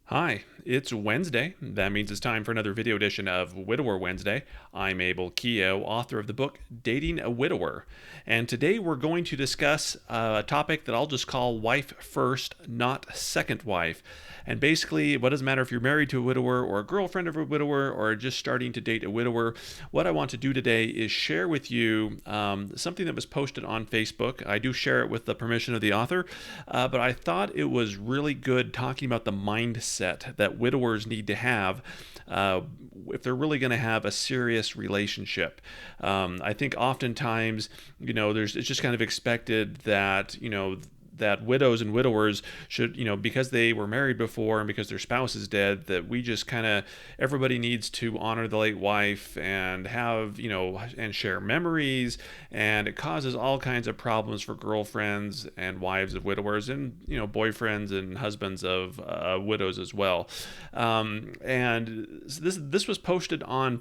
Hi, it's Wednesday. That means it's time for another video edition of Widower Wednesday. I'm Abel Keogh, author of the book Dating a Widower. And today we're going to discuss a topic that I'll just call wife first, not second wife. And basically, what doesn't matter if you're married to a widower or a girlfriend of a widower or just starting to date a widower, what I want to do today is share with you something that was posted on Facebook. I do share it with the permission of the author, but I thought it was really good talking about the mindset that widowers need to have if they're really going to have a serious relationship. I think oftentimes, it's just kind of expected that, that widows and widowers should, because they were married before and because their spouse is dead, that we just kind of, everybody needs to honor the late wife and have, and share memories. And it causes all kinds of problems for girlfriends and wives of widowers and, boyfriends and husbands of widows as well. And this was posted on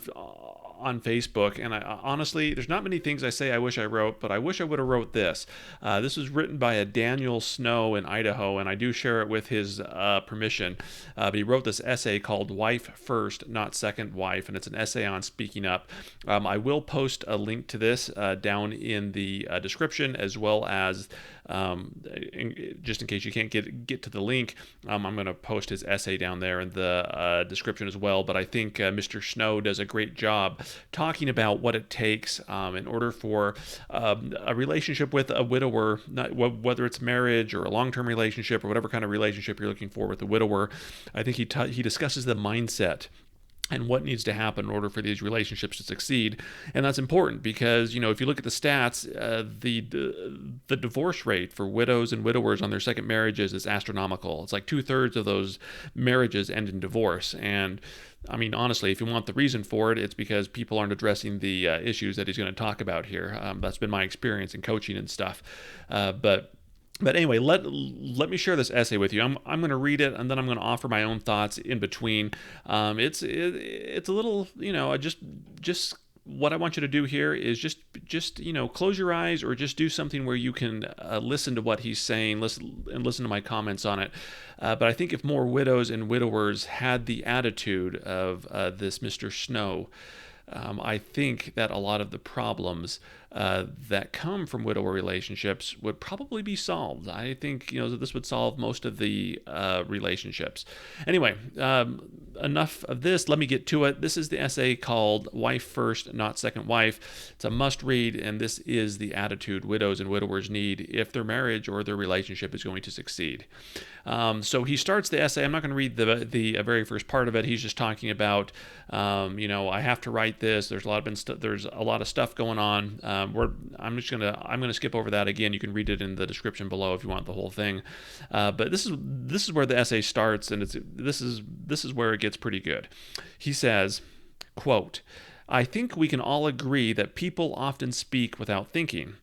Facebook, and I honestly, there's not many things I say I wish I wrote, but I wish I would have wrote this. This was written by a Daniel Snow in Idaho, and I do share it with his permission. But he wrote this essay called "Wife First, Not Second Wife," and it's an essay on speaking up. I will post a link to this down in the description, as well as just in case you can't get to the link, I'm going to post his essay down there in the description as well. But I think Mr. Snow does a great job talking about what it takes in order for a relationship with a widower, whether it's marriage or a long-term relationship or whatever kind of relationship you're looking for with a widower. I think he discusses the mindset and what needs to happen in order for these relationships to succeed. And that's important because, if you look at the stats, the divorce rate for widows and widowers on their second marriages is astronomical. It's like 2/3 of those marriages end in divorce. And I mean, honestly, if you want the reason for it, it's because people aren't addressing the issues that he's going to talk about here. That's been my experience in coaching and stuff. But anyway, let me share this essay with you. I'm going to read it, and then I'm going to offer my own thoughts in between. It's a little, just what I want you to do here is just close your eyes or just do something where you can listen to what he's saying, listen to my comments on it. But I think if more widows and widowers had the attitude of this Mr. Snow, I think that a lot of the problems that come from widower relationships would probably be solved. I think that this would solve most of the relationships. Anyway, enough of this. Let me get to it. This is the essay called "Wife First, Not Second Wife." It's a must-read, and this is the attitude widows and widowers need if their marriage or their relationship is going to succeed. So he starts the essay. I'm not going to read the very first part of it. He's just talking about, I have to write this. There's a lot of stuff going on. I'm gonna skip over that again. You can read it in the description below if you want the whole thing. But this is where the essay starts, and this is where it gets pretty good. He says, quote, "I think we can all agree that people often speak without thinking.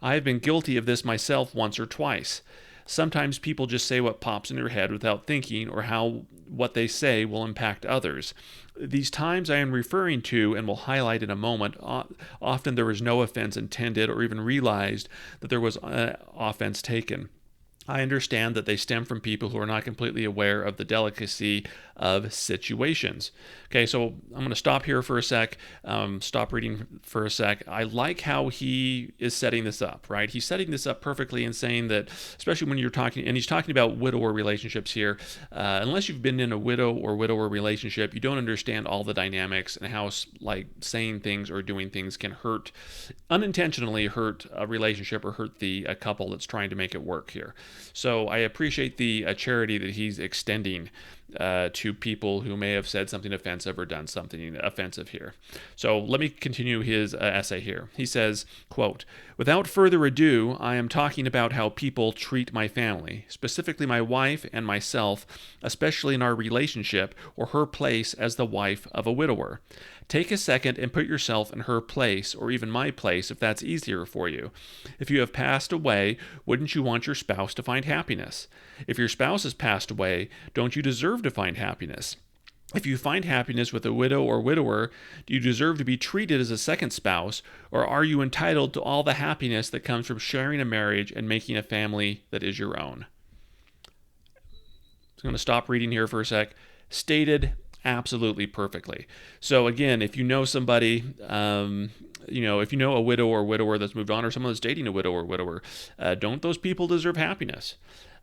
I have been guilty of this myself once or twice. Sometimes people just say what pops in their head without thinking or how what they say will impact others. These times I am referring to and will highlight in a moment, often there was no offense intended or even realized that there was offense taken. I understand that they stem from people who are not completely aware of the delicacy of situations." Okay, so I'm going to stop here for a sec, stop reading for a sec. I like how he is setting this up, right? He's setting this up perfectly and saying that, especially when you're talking, and he's talking about widower relationships here, unless you've been in a widow or widower relationship, you don't understand all the dynamics and how saying things or doing things can unintentionally hurt a relationship or hurt the couple that's trying to make it work here. So I appreciate the charity that he's extending to people who may have said something offensive or done something offensive here. So let me continue his essay here. He says, quote, "Without further ado, I am talking about how people treat my family, specifically my wife and myself, especially in our relationship or her place as the wife of a widower. Take a second and put yourself in her place, or even my place, if that's easier for you. If you have passed away, wouldn't you want your spouse to find happiness? If your spouse has passed away, don't you deserve to find happiness? If you find happiness with a widow or widower, do you deserve to be treated as a second spouse, or are you entitled to all the happiness that comes from sharing a marriage and making a family that is your own?" I'm going to stop reading here for a sec. Stated absolutely perfectly. So again, if you know somebody, if you know a widow or widower that's moved on, or someone that's dating a widow or widower, don't those people deserve happiness?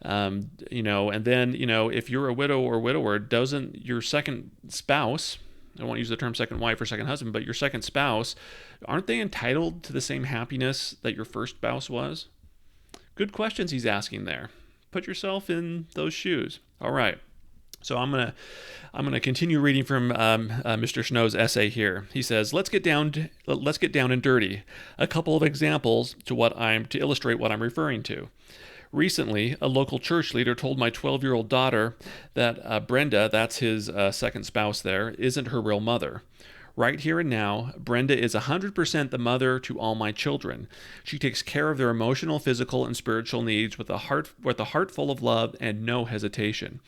And then, if you're a widow or widower, doesn't your second spouse, I won't use the term second wife or second husband, but your second spouse, aren't they entitled to the same happiness that your first spouse was? Good questions he's asking there. Put yourself in those shoes. All right. So I'm gonna continue reading from Mr. Snow's essay here. He says, let's get down and dirty. A couple of examples to illustrate what I'm referring to. Recently, a local church leader told my 12-year-old daughter that Brenda, that's his second spouse there, isn't her real mother. Right here and now, Brenda is 100% the mother to all my children. She takes care of their emotional, physical, and spiritual needs with a heart full of love and no hesitation.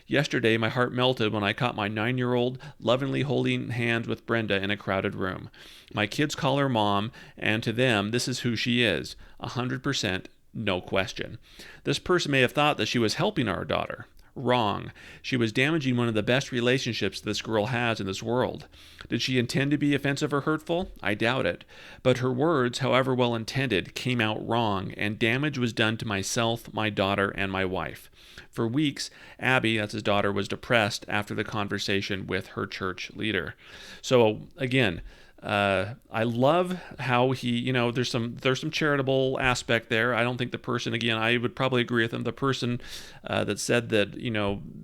Yesterday, my heart melted when I caught my 9-year-old lovingly holding hands with Brenda in a crowded room. My kids call her mom, and to them, this is who she is, 100%, no question. This person may have thought that she was helping our daughter. Wrong. She was damaging one of the best relationships this girl has in this world. Did she intend to be offensive or hurtful? I doubt it. But her words, however well intended, came out wrong, and damage was done to myself, my daughter, and my wife. For weeks, Abby, that's his daughter, was depressed after the conversation with her church leader. So again, I love how he, there's some charitable aspect there. I don't think the person, again, I would probably agree with him. The person that said that,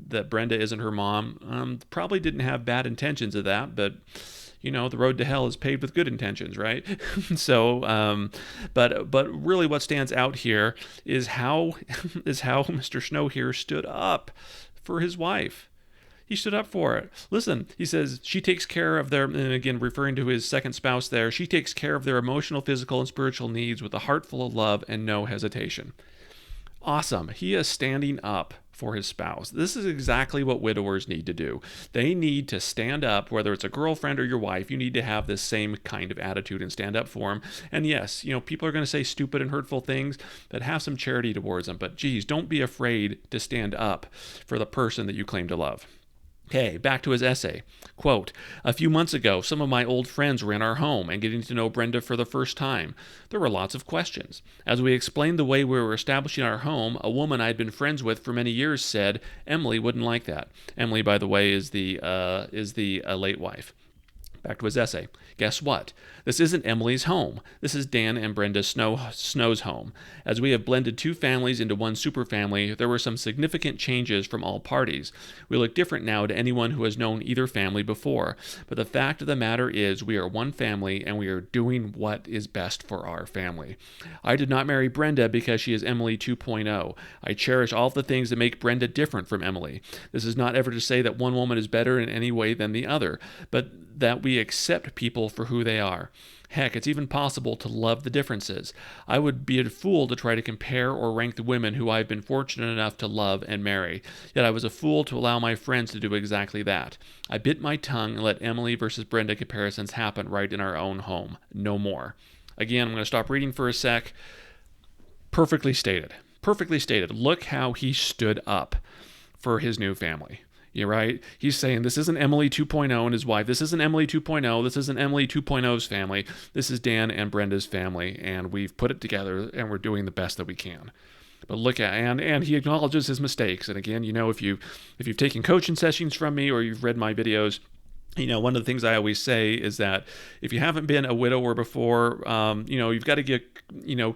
that Brenda isn't her mom, probably didn't have bad intentions of that, but the road to hell is paved with good intentions, right? So, but really what stands out here is how Mr. Snow here stood up for his wife. He stood up for it. Listen, he says, she takes care of their, and again, referring to his second spouse there, she takes care of their emotional, physical, and spiritual needs with a heart full of love and no hesitation. Awesome. He is standing up for his spouse. This is exactly what widowers need to do. They need to stand up, whether it's a girlfriend or your wife, you need to have this same kind of attitude and stand up for them. And yes, people are going to say stupid and hurtful things, but have some charity towards them. But geez, don't be afraid to stand up for the person that you claim to love. Okay, back to his essay. Quote, a few months ago, some of my old friends were in our home and getting to know Brenda for the first time. There were lots of questions. As we explained the way we were establishing our home, a woman I'd been friends with for many years said, Emily wouldn't like that. Emily, by the way, is the late wife. Back to his essay. Guess what? This isn't Emily's home. This is Dan and Brenda Snow's home. As we have blended two families into one superfamily, there were some significant changes from all parties. We look different now to anyone who has known either family before. But the fact of the matter is we are one family and we are doing what is best for our family. I did not marry Brenda because she is Emily 2.0. I cherish all the things that make Brenda different from Emily. This is not ever to say that one woman is better in any way than the other, but that we accept people for who they are. Heck, it's even possible to love the differences. I would be a fool to try to compare or rank the women who I've been fortunate enough to love and marry. Yet I was a fool to allow my friends to do exactly that. I bit my tongue and let Emily versus Brenda comparisons happen right in our own home. No more. Again, I'm going to stop reading for a sec. Perfectly stated. Perfectly stated. Look how he stood up for his new family. You're right. He's saying this isn't Emily 2.0 and his wife. This isn't Emily 2.0. This isn't Emily 2.0's family. This is Dan and Brenda's family, and we've put it together, and we're doing the best that we can. But look at and he acknowledges his mistakes. And again, if you've taken coaching sessions from me or you've read my videos, one of the things I always say is that if you haven't been a widower before, you've got to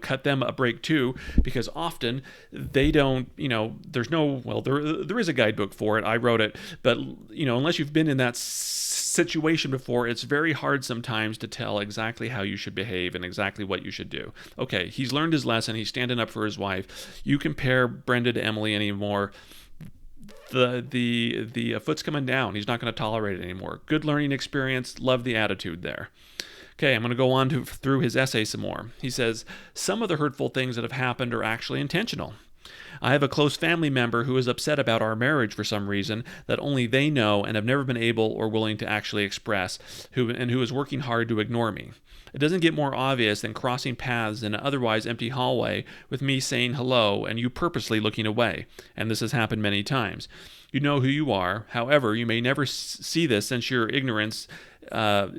cut them a break too, because often they don't, there is a guidebook for it. I wrote it, but, unless you've been in that situation before, it's very hard sometimes to tell exactly how you should behave and exactly what you should do. Okay, he's learned his lesson. He's standing up for his wife. You compare Brenda to Emily anymore, the foot's coming down. He's not going to tolerate it anymore. Good learning experience. Love the attitude there. Okay, I'm going to go on through his essay some more. He says, some of the hurtful things that have happened are actually intentional. I have a close family member who is upset about our marriage for some reason that only they know and have never been able or willing to actually express, who is working hard to ignore me. It doesn't get more obvious than crossing paths in an otherwise empty hallway with me saying hello and you purposely looking away, and this has happened many times. You know who you are. However, you may never see this since your ignorance,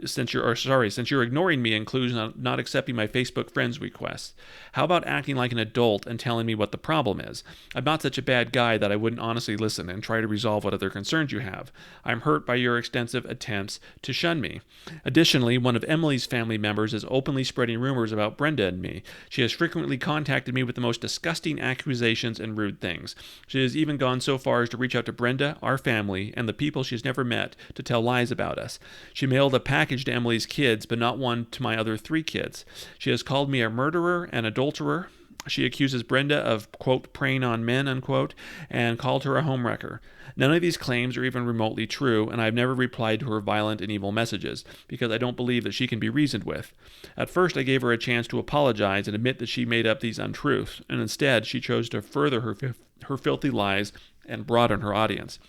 since you're ignoring me, includes not accepting my Facebook friends requests. How about acting like an adult and telling me what the problem is? I'm not such a bad guy that I wouldn't honestly listen and try to resolve what other concerns you have. I'm hurt by your extensive attempts to shun me. Additionally, one of Emily's family members is openly spreading rumors about Brenda and me. She has frequently contacted me with the most disgusting accusations and rude things. She has even gone so far as to reach out to Brenda, our family, and the people she's never met to tell lies about us. She mailed a package to Emily's kids, but not one to my other 3 kids. She has called me a murderer and adulterer. She accuses Brenda of, quote, preying on men, unquote, and called her a homewrecker. None of these claims are even remotely true, and I've never replied to her violent and evil messages, because I don't believe that she can be reasoned with. At first, I gave her a chance to apologize and admit that she made up these untruths, and instead, she chose to further her filthy lies and broaden her audience.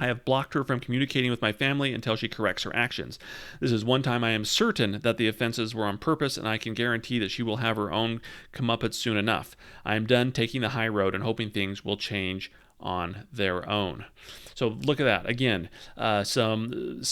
I have blocked her from communicating with my family until she corrects her actions. This is one time I am certain that the offenses were on purpose, and I can guarantee that she will have her own comeuppance soon enough. I am done taking the high road and hoping things will change on their own. So look at that again. Some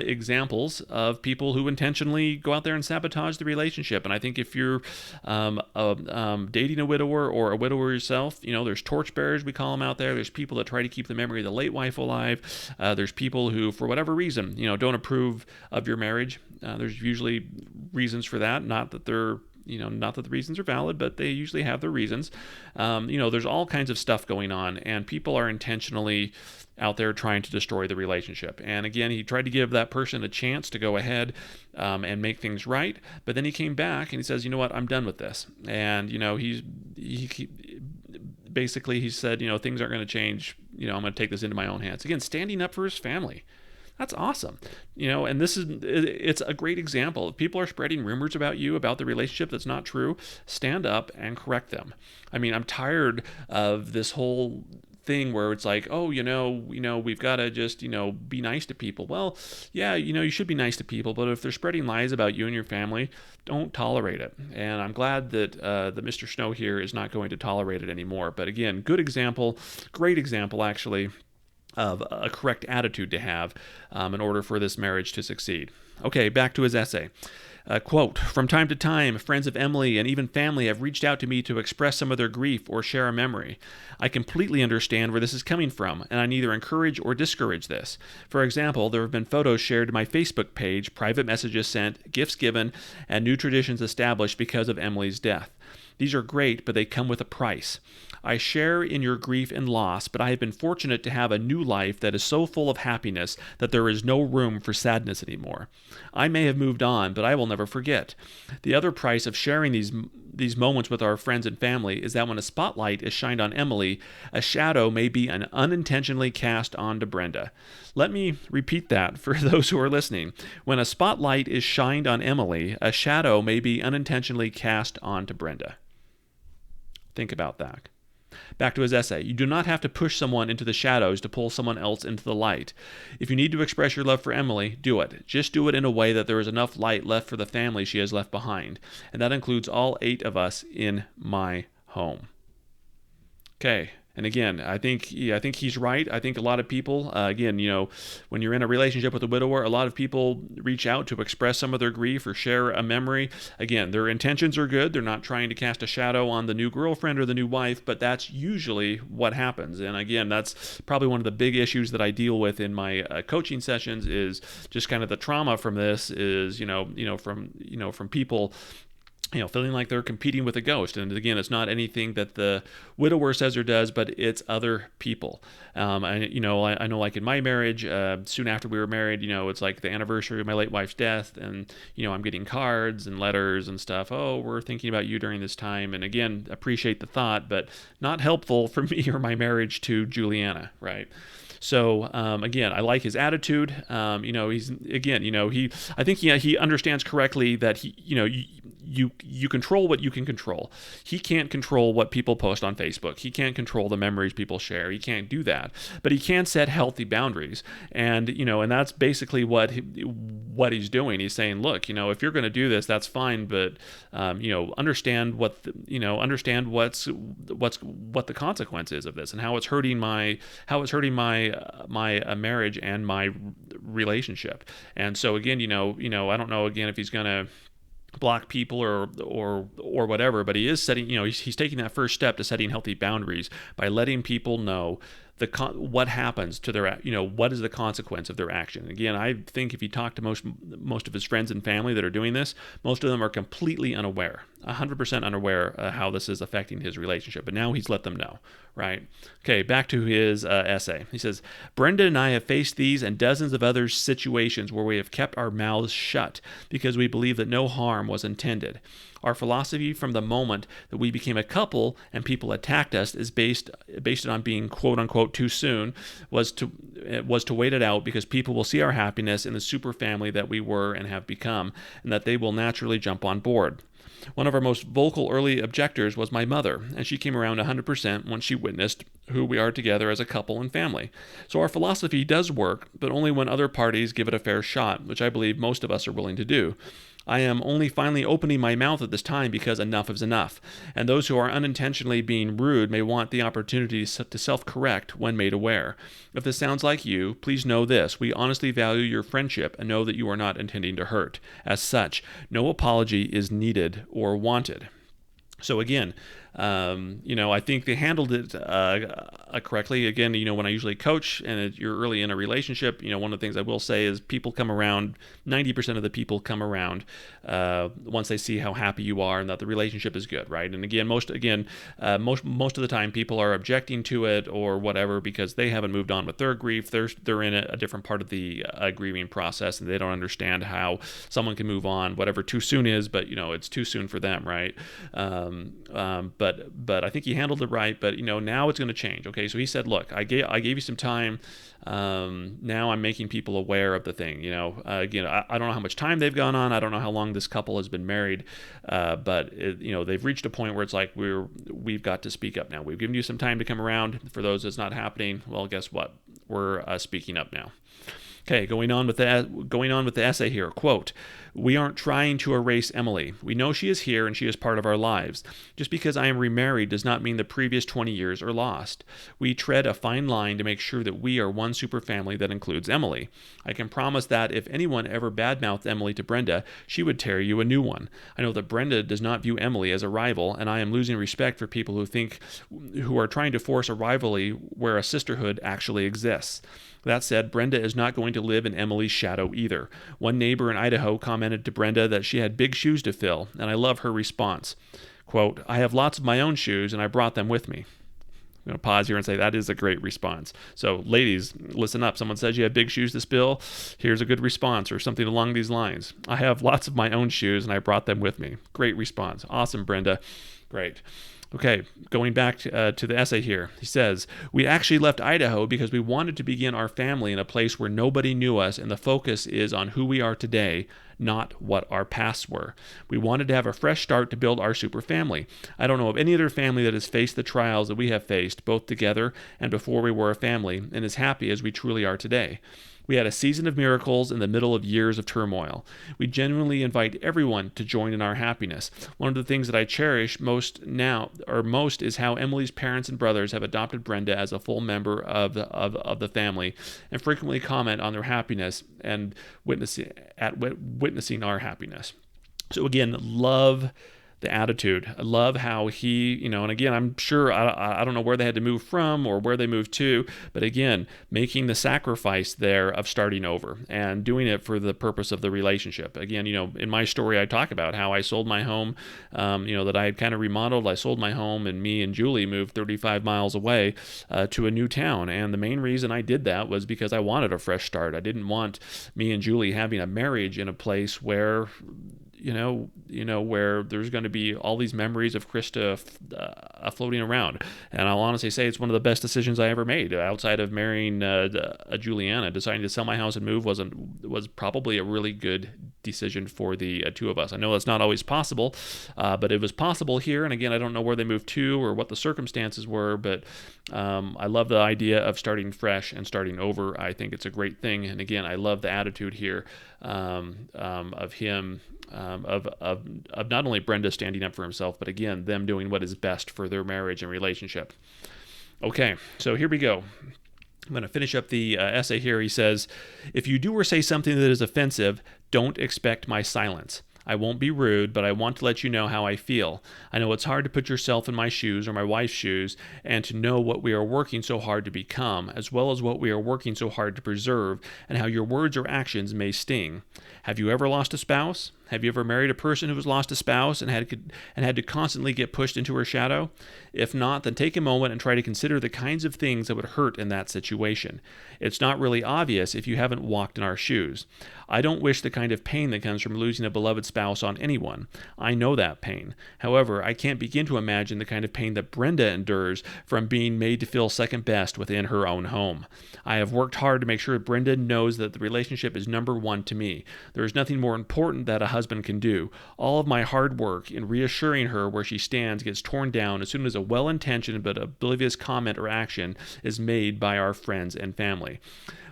examples of people who intentionally go out there and sabotage the relationship. And I think if you're dating a widower or a widower yourself, there's torchbearers, we call them out there. There's people that try to keep the memory of the late wife alive. There's people who, for whatever reason, don't approve of your marriage. There's usually reasons for that. Not that the reasons are valid, but they usually have their reasons. There's all kinds of stuff going on, and people are intentionally out there trying to destroy the relationship. And again, he tried to give that person a chance to go ahead and make things right, but then he came back and he says, you know what, I'm done with this. And, he basically, he said, things aren't going to change. I'm going to take this into my own hands. Again, standing up for his family. That's awesome. And it's a great example. If people are spreading rumors about you, about the relationship that's not true, stand up and correct them. I mean, I'm tired of this whole thing where it's like, oh, we've got to just, be nice to people. Well, yeah, you should be nice to people, but if they're spreading lies about you and your family, don't tolerate it. And I'm glad that Mr. Snow here is not going to tolerate it anymore. But again, good example, great example, actually, of a correct attitude to have in order for this marriage to succeed. Okay, back to his essay. Quote, from time to time, friends of Emily and even family have reached out to me to express some of their grief or share a memory. I completely understand where this is coming from, and I neither encourage or discourage this. For example, there have been photos shared to my Facebook page, private messages sent, gifts given, and new traditions established because of Emily's death. These are great, but they come with a price. I share in your grief and loss, but I have been fortunate to have a new life that is so full of happiness that there is no room for sadness anymore. I may have moved on, but I will never forget. The other price of sharing these moments with our friends and family is that when a spotlight is shined on Emily, a shadow may be unintentionally cast onto Brenda. Let me repeat that for those who are listening. When a spotlight is shined on Emily, a shadow may be unintentionally cast onto Brenda. Think about that. Back to his essay. You do not have to push someone into the shadows to pull someone else into the light. If you need to express your love for Emily, do it. Just do it in a way that there is enough light left for the family she has left behind. And that includes all 8 of us in my home. Okay. And again, I think he's right. I think a lot of people, when you're in a relationship with a widower, a lot of people reach out to express some of their grief or share a memory. Again, their intentions are good. They're not trying to cast a shadow on the new girlfriend or the new wife, but that's usually what happens. And again, that's probably one of the big issues that I deal with in my coaching sessions is just kind of the trauma from this is, from people feeling like they're competing with a ghost. And again, it's not anything that the widower says or does, but it's other people. I know like in my marriage, soon after we were married, it's like the anniversary of my late wife's death. And, I'm getting cards and letters and stuff. Oh, we're thinking about you during this time. And again, appreciate the thought, but not helpful for me or my marriage to Juliana, right? So again, I like his attitude. He's again, I think he understands correctly that you control what you can control. He can't control what people post on Facebook. He can't control the memories people share. He can't do that, but he can set healthy boundaries. And that's basically what he's doing. He's saying, look, if you're going to do this, that's fine, but understand what the consequence is of this, and how it's hurting my marriage and my relationship. And so again, I don't know again if he's going to block people or whatever, but he is setting, he's taking that first step to setting healthy boundaries by letting people know what happens to their, what is the consequence of their action. Again, I think if you talk to most of his friends and family that are doing this, most of them are completely unaware, 100% unaware how this is affecting his relationship. But now he's let them know, right? Okay, back to his essay. He says, Brenda and I have faced these and dozens of other situations where we have kept our mouths shut because we believe that no harm was intended. Our philosophy from the moment that we became a couple and people attacked us is based on being quote unquote too soon was to wait it out, because people will see our happiness in the super family that we were and have become, and that they will naturally jump on board. One of our most vocal early objectors was my mother, and she came around 100% once she witnessed who we are together as a couple and family. So our philosophy does work, but only when other parties give it a fair shot, which I believe most of us are willing to do. I am only finally opening my mouth at this time because enough is enough, and those who are unintentionally being rude may want the opportunity to self-correct when made aware. If this sounds like you, please know this: we honestly value your friendship and know that you are not intending to hurt. As such, no apology is needed or wanted. So again, I think they handled it correctly. Again, when I usually coach and you're early in a relationship, one of the things I will say is people come around, 90% of the people come around once they see how happy you are and that the relationship is good, right? And again, most of the time people are objecting to it or whatever because they haven't moved on with their grief. They're in a different part of the grieving process, and they don't understand how someone can move on, whatever too soon is, but it's too soon for them, right? But I think he handled it right. But now it's going to change. Okay, so he said, look, I gave you some time. Now I'm making people aware of the thing. Again, I don't know how much time they've gone on. I don't know how long this couple has been married. But they've reached a point where it's like we've got to speak up now. We've given you some time to come around. For those that's not happening, well, guess what? We're speaking up now. Okay, going on with the essay here. Quote, we aren't trying to erase Emily. We know she is here and she is part of our lives. Just because I am remarried does not mean the previous 20 years are lost. We tread a fine line to make sure that we are one super family that includes Emily. I can promise that if anyone ever badmouthed Emily to Brenda, she would tear you a new one. I know that Brenda does not view Emily as a rival, and I am losing respect for people who are trying to force a rivalry where a sisterhood actually exists. That said, Brenda is not going to live in Emily's shadow either. One neighbor in Idaho commented to Brenda that she had big shoes to fill, and I love her response. Quote, I have lots of my own shoes, and I brought them with me. I'm going to pause here and say that is a great response. So, ladies, listen up. Someone says you have big shoes to spill. Here's a good response, or something along these lines. I have lots of my own shoes, and I brought them with me. Great response. Awesome, Brenda. Great. Okay, going back to the essay here. He says, we actually left Idaho because we wanted to begin our family in a place where nobody knew us, and the focus is on who we are today, not what our pasts were. We wanted to have a fresh start to build our super family. I don't know of any other family that has faced the trials that we have faced, both together and before we were a family, and as happy as we truly are today. We had a season of miracles in the middle of years of turmoil. We genuinely invite everyone to join in our happiness. One of the things that I cherish most is how Emily's parents and brothers have adopted Brenda as a full member of the family and frequently comment on their happiness and witnessing our happiness. So again, love the attitude. I love how he, and again, I'm sure, I don't know where they had to move from or where they moved to, but again, making the sacrifice there of starting over and doing it for the purpose of the relationship. Again, in my story, I talk about how I sold my home, that I had kind of remodeled. I sold my home, and me and Julie moved 35 miles away to a new town. And the main reason I did that was because I wanted a fresh start. I didn't want me and Julie having a marriage in a place where where there's going to be all these memories of Krista floating around. And I'll honestly say it's one of the best decisions I ever made outside of marrying Juliana. Deciding to sell my house and move was probably a really good decision for the two of us. I know that's not always possible, but it was possible here. And again, I don't know where they moved to or what the circumstances were, but I love the idea of starting fresh and starting over. I think it's a great thing. And again, I love the attitude here of him, of not only Brenda standing up for himself, but again, them doing what is best for their marriage and relationship. Okay, so here we go. I'm going to finish up the essay here. He says, if you do or say something that is offensive, don't expect my silence. I won't be rude, but I want to let you know how I feel. I know it's hard to put yourself in my shoes or my wife's shoes and to know what we are working so hard to become, as well as what we are working so hard to preserve, and how your words or actions may sting. Have you ever lost a spouse? Have you ever married a person who has lost a spouse and had to constantly get pushed into her shadow? If not, then take a moment and try to consider the kinds of things that would hurt in that situation. It's not really obvious if you haven't walked in our shoes. I don't wish the kind of pain that comes from losing a beloved spouse on anyone. I know that pain. However, I can't begin to imagine the kind of pain that Brenda endures from being made to feel second best within her own home. I have worked hard to make sure Brenda knows that the relationship is number one to me. There is nothing more important that a husband can do. All of my hard work in reassuring her where she stands gets torn down as soon as a well-intentioned but oblivious comment or action is made by our friends and family.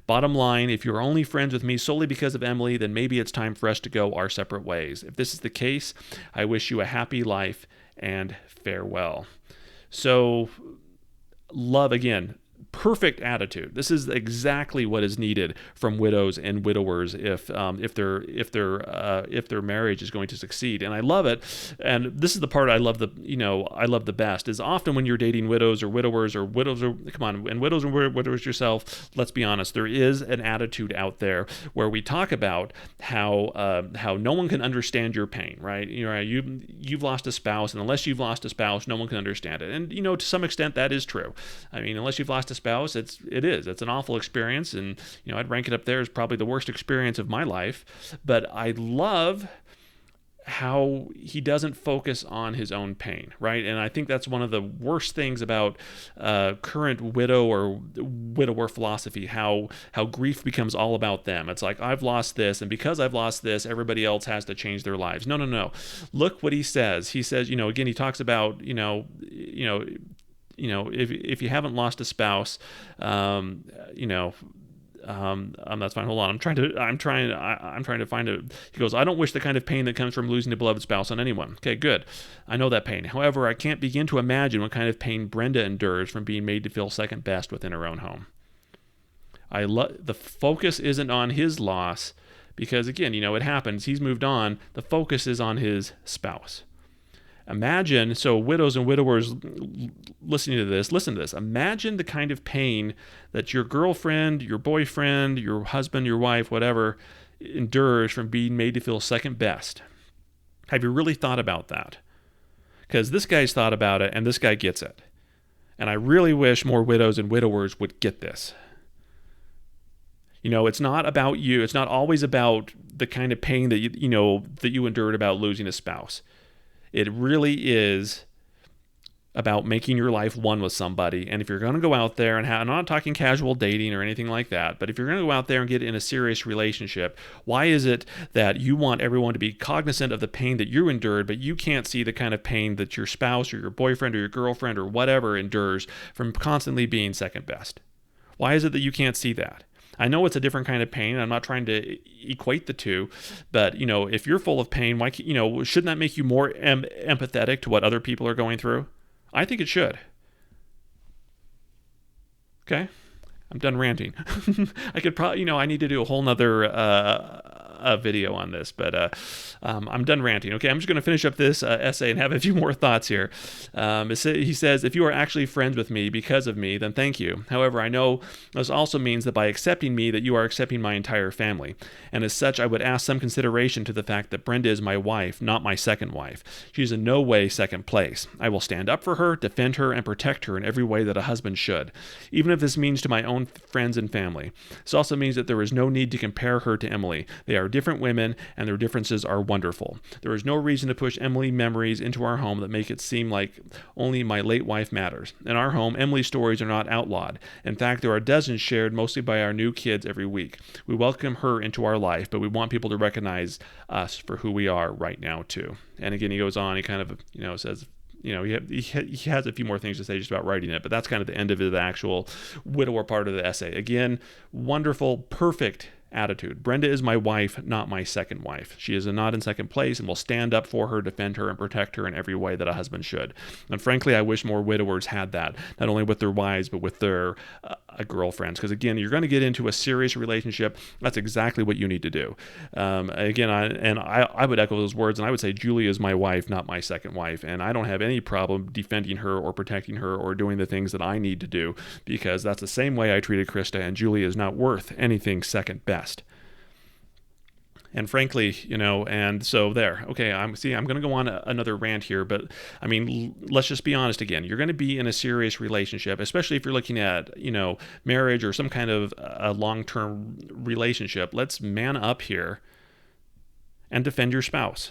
Bottom line, if you're only friends with me solely because of Emily, then maybe it's time for us to go our separate ways. If this is the case, I wish you a happy life and farewell. So, love again. Perfect attitude. This is exactly what is needed from widows and widowers if their marriage is going to succeed. And I love it. And this is the part I love the best is often when you're dating widows or widowers and widows and widowers yourself. Let's be honest. There is an attitude out there where we talk about how no one can understand your pain. Right? You've lost a spouse, and unless you've lost a spouse, no one can understand it. And to some extent that is true. I mean, unless you've lost a spouse, it's an awful experience, and I'd rank it up there as probably the worst experience of my life. But I love how he doesn't focus on his own pain, right? And I think that's one of the worst things about current widow or widower philosophy, how grief becomes all about them. It's like, I've lost this, and because I've lost this, everybody else has to change their lives. No. Look what he says. He says, again, he talks about, if you haven't lost a spouse, that's fine. Hold on. I'm trying to find it. He goes, I don't wish the kind of pain that comes from losing a beloved spouse on anyone. Okay, good. I know that pain. However, I can't begin to imagine what kind of pain Brenda endures from being made to feel second best within her own home. The focus isn't on his loss because, again, it happens. He's moved on. The focus is on his spouse. Imagine, so widows and widowers listening to this, listen to this. Imagine the kind of pain that your girlfriend, your boyfriend, your husband, your wife, whatever, endures from being made to feel second best. Have you really thought about that? Because this guy's thought about it, and this guy gets it. And I really wish more widows and widowers would get this. It's not about you. It's not always about the kind of pain that you endured about losing a spouse. It really is about making your life one with somebody. And if you're going to go out there and I'm not talking casual dating or anything like that, but if you're going to go out there and get in a serious relationship, why is it that you want everyone to be cognizant of the pain that you endured, but you can't see the kind of pain that your spouse or your boyfriend or your girlfriend or whatever endures from constantly being second best? Why is it that you can't see that? I know it's a different kind of pain. I'm not trying to equate the two, but if you're full of pain, why shouldn't that make you more empathetic to what other people are going through? I think it should. Okay, I'm done ranting. I could probably, I need to do a whole nother video on this, but I'm done ranting. Okay, I'm just going to finish up this essay and have a few more thoughts here. He says, if you are actually friends with me because of me, then thank you. However, I know this also means that by accepting me, that you are accepting my entire family. And as such, I would ask some consideration to the fact that Brenda is my wife, not my second wife. She's in no way second place. I will stand up for her, defend her, and protect her in every way that a husband should, even if this means to my own friends and family. This also means that there is no need to compare her to Emily. They are different women, and their differences are wonderful. There is no reason to push Emily memories into our home that make it seem like only my late wife matters. In our home, Emily's stories are not outlawed. In fact, there are dozens shared mostly by our new kids every week. We welcome her into our life, but we want people to recognize us for who we are right now, too. And again, he goes on, he kind of, says, he has a few more things to say just about writing it, but that's kind of the end of the actual widower part of the essay. Again, wonderful, perfect attitude. Brenda is my wife, not my second wife. She is not in second place and will stand up for her, defend her, and protect her in every way that a husband should. And frankly, I wish more widowers had that, not only with their wives, but with their girlfriends. Because again, you're going to get into a serious relationship. That's exactly what you need to do. I would echo those words, and I would say Julie is my wife, not my second wife. And I don't have any problem defending her or protecting her or doing the things that I need to do, because that's the same way I treated Krista, and Julie is not worth anything second best. And frankly, and so there. Okay, I'm going to go on another rant here, but I mean, let's just be honest again. You're going to be in a serious relationship, especially if you're looking at, marriage or some kind of a long-term relationship. Let's man up here and defend your spouse.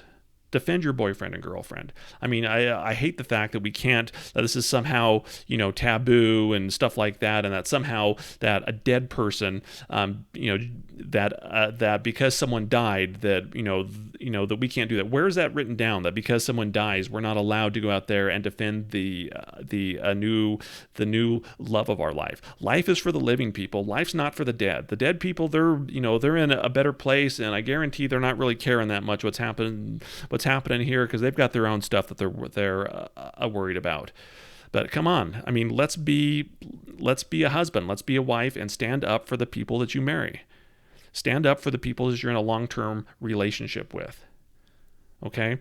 Defend your boyfriend and girlfriend. I mean, I hate the fact that we can't, that this is somehow, taboo and stuff like that, and that somehow that a dead person, that because someone died, that, that we can't do that. Where is that written down, that because someone dies, we're not allowed to go out there and defend the new love of our life? Life is for the living people. Life's not for the dead. The dead people, they're in a better place, and I guarantee they're not really caring that much what's happening here, because they've got their own stuff that they're worried about. But come on, I mean, let's be a husband, let's be a wife, and stand up for the people that you marry. Stand up for the people that you're in a long-term relationship with. Okay?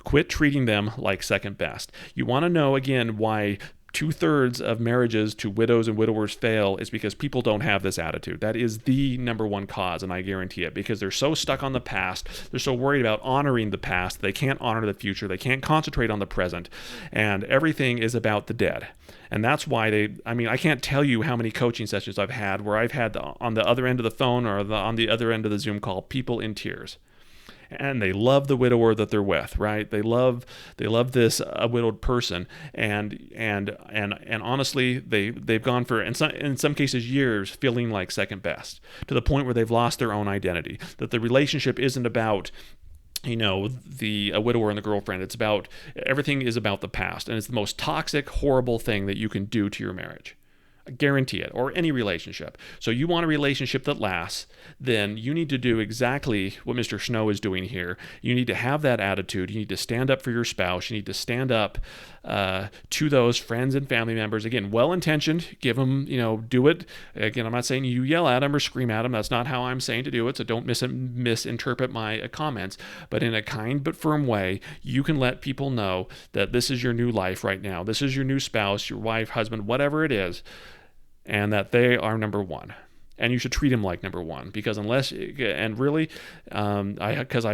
Quit treating them like second best. You want to know again why 2/3 of marriages to widows and widowers fail is because people don't have this attitude. That is the number one cause, and I guarantee it, because they're so stuck on the past. They're so worried about honoring the past. They can't honor the future. They can't concentrate on the present, and everything is about the dead. And that's why I can't tell you how many coaching sessions I've had where I've had on the other end of the phone or on the other end of the Zoom call, people in tears. And they love the widower that they're with, right? They love this widowed person, and honestly, they've gone for in some cases years feeling like second best, to the point where they've lost their own identity. That the relationship isn't about a widower and the girlfriend. It's about, everything is about the past, and it's the most toxic, horrible thing that you can do to your marriage. I guarantee it, or any relationship. So you want a relationship that lasts, then you need to do exactly what Mr. Snow is doing here. You need to have that attitude. You need to stand up for your spouse. You need to stand up to those friends and family members. Again, well-intentioned. Give them, do it. Again, I'm not saying you yell at them or scream at them. That's not how I'm saying to do it, so don't misinterpret my comments. But in a kind but firm way, you can let people know that this is your new life right now. This is your new spouse, your wife, husband, whatever it is, and that they are number one. And you should treat him like number one, because I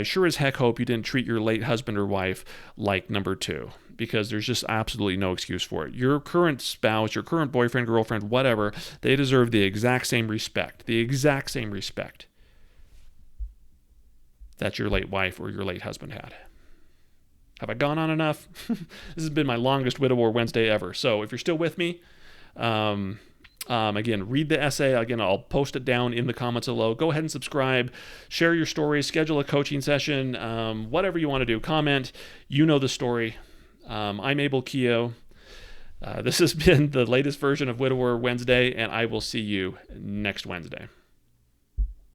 sure as heck hope you didn't treat your late husband or wife like number two, because there's just absolutely no excuse for it. Your current spouse, your current boyfriend, girlfriend, whatever, they deserve the exact same respect that your late wife or your late husband had. Have I gone on enough? This has been my longest Widower Wednesday ever. So if you're still with me, again, read the essay. Again, I'll post it down in the comments below. Go ahead and subscribe, share your stories, schedule a coaching session, whatever you want to do. Comment. You know the story. I'm Abel Keogh. This has been the latest version of Widower Wednesday, and I will see you next Wednesday.